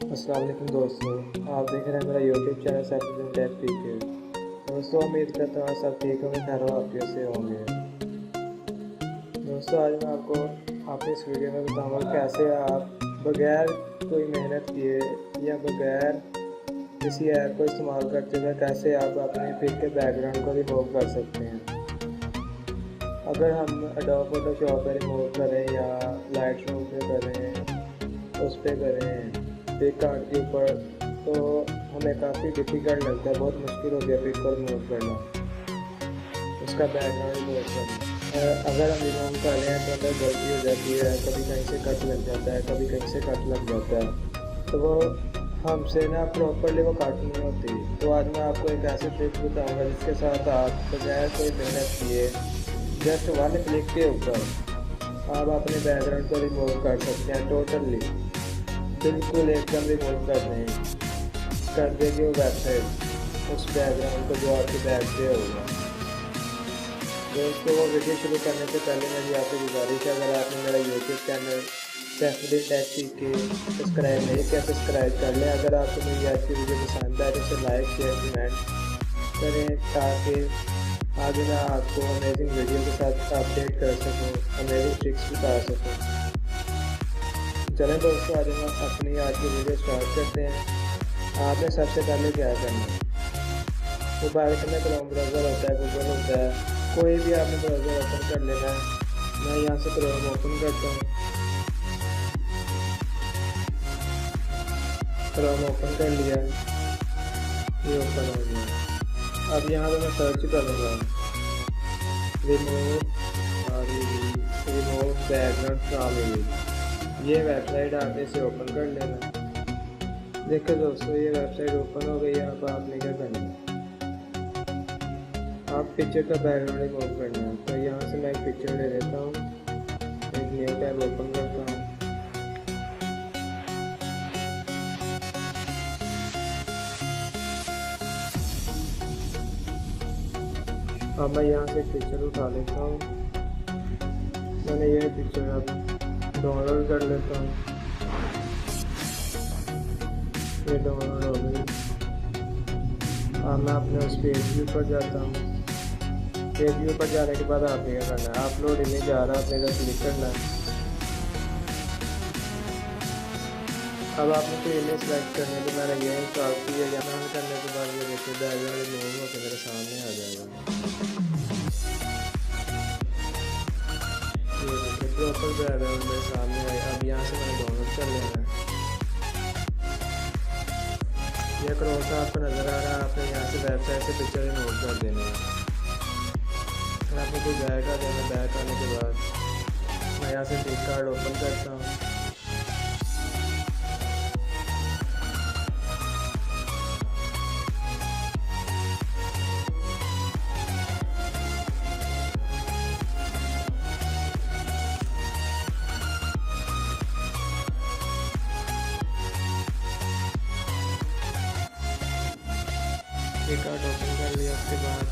अस्सलाम वालेकुम दोस्तों, आप देख रहे हैं मेरा यूट्यूब चैनल सैफुद्दीन टेक पीके। दोस्तों, उम्मीद करता हूँ सब ठीक होंगे, खैर वाफियत से होंगे। दोस्तों, आज मैं आपको इस वीडियो में बताऊंगा कैसे आप बगैर कोई मेहनत किए या बगैर किसी ऐप को इस्तेमाल करते हुए कैसे आप अपने पिक के बैकग्राउंड को रिमूव कर सकते हैं। अगर हम एडोब फोटोशॉप पर रिमूव करें या लाइट रूम पे करें, उस पर करें पिक कार्ड के ऊपर, तो हमें काफ़ी डिफ़िकल्ट लगता है, बहुत मुश्किल हो गया पिक को रिमूव करना, उसका बैकग्राउंड रिमूव करना। अगर हम रिमूव कर रहे हैं तो अंदर गलती हो जाती है, कभी कहीं से कट लग जाता है, कभी कहीं से कट लग जाता है, तो वो हमसे ना प्रॉपरली वो कट नहीं होती। तो आज मैं आपको एक ऐसी ट्रिक बताऊंगा जिसके साथ आप बगैर कोई मेहनत किए जस्ट वन क्लिक के ऊपर आप अपने बैकग्राउंड को रिमूव कर सकते हैं। टोटली बिल्कुल एकदम रिमूव कर देगी वो वेबसाइट उस बैकग्राउंड को जो आपके बैग पे होगा। दोस्तों, वो वीडियो शुरू करने से पहले मेरी आपसे गुजारिश है, अगर आपने मेरा यूट्यूब चैनल सैफुद्दीन टेक पीके सब्सक्राइब नहीं किया, सब्सक्राइब कर लें। अगर आपको मेरी आज की वीडियो पसंद आए तो उसे लाइक शेयर कमेंट करें, ताकि आगे मैं आपको अमेजिंग वीडियो के साथ अपडेट कर सकूँ, अमेजिंग ट्रिक्स बता सकूँ। चलें दोस्तों, आज हम अपनी आज की वीडियो स्टार्ट करते हैं। आपने सबसे पहले क्या करना है, मोबाइल में क्रोम ब्राउज़र होता है, गूगल होता है, कोई भी आपने ब्राउज़र ओपन कर लेना है। मैं यहाँ से क्रोम ओपन करता हूँ, क्रोम ओपन कर लिया, ये ओपन हो गया। अब यहाँ पे मैं सर्च करूँगा रिमूव बैकग्राउंड फ्रॉम इमेज। ये वेबसाइट आपने इसे ओपन कर लेना। देखिए दोस्तों, ये वेबसाइट ओपन हो गई है। अब आपने क्या करना है, आप पिक्चर का बैकग्राउंड रिमूव करना है। तो यहाँ से मैं एक पिक्चर ले लेता हूँ, एक न्यू टैब ओपन करता हूँ। अब मैं यहाँ से एक पिक्चर उठा लेता हूँ। मैंने ये पिक्चर अब डाउनलोड कर लेता हूँ। ये डाउनलोड हो गई। अब मैं अपने उस पेज व्यू पर जाता हूँ। पेज व्यू पर जाने के बाद आपने क्या करना है, अपलोड इमेज आ रहा है, आपने इधर क्लिक करना है। अब आपने कोई इमेज सेलेक्ट करने तो मैंने ये इंस्टॉल की है। यहाँ करने के बाद ये देखिए बैकग्राउंड रिमूव होकर मेरे सामने आ जाएगा। ये देखिए प्रॉपर बैकग्राउंड मेरे सामने आया। अब यहाँ से मैंने डाउनलोड कर लेना है। यह क्रॉस आपको नज़र आ रहा है, आपने यहाँ से वेबसाइट से पिक्चर रिमूव कर देनी है। फिर आपको कोई बैक आ जाना। बैक आने के बाद मैं यहाँ से पिक कार्ड ओपन करता हूँ। पिक कार्ड ओपन कर लिया। उसके बाद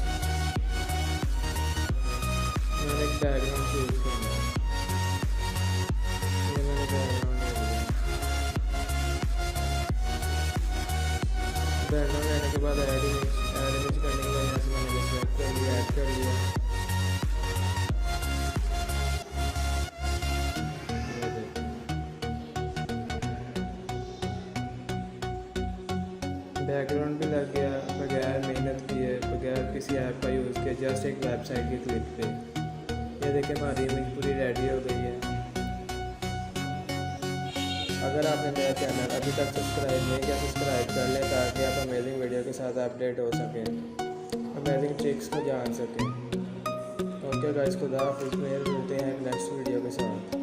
मैंने एक बैकग्राउंड चूज करना है। ये मैंने बैकग्राउंड ले लिया। बैकग्राउंड लेने के बाद ऐड इमेज करने के बाद यहाँ से मैंने सेलेक्ट कर लिया, ऐड कर लिया। बैकग्राउंड भी लग गया बगैर मेहनत किए, बगैर किसी ऐप का यूज़ किए, जस्ट एक वेबसाइट के क्लिक पे। ये देखिए हमारी इमेज पूरी रेडी हो गई है। अगर आपने मेरा चैनल अभी तक सब्सक्राइब नहीं किया, सब्सक्राइब कर लें, ताकि आप अमेजिंग वीडियो के साथ अपडेट हो सकें, अमेजिंग ट्रिक्स को जान सकें। ओके गाइस, खुदा हाफिज़, मिलते हैं नेक्स्ट वीडियो के साथ।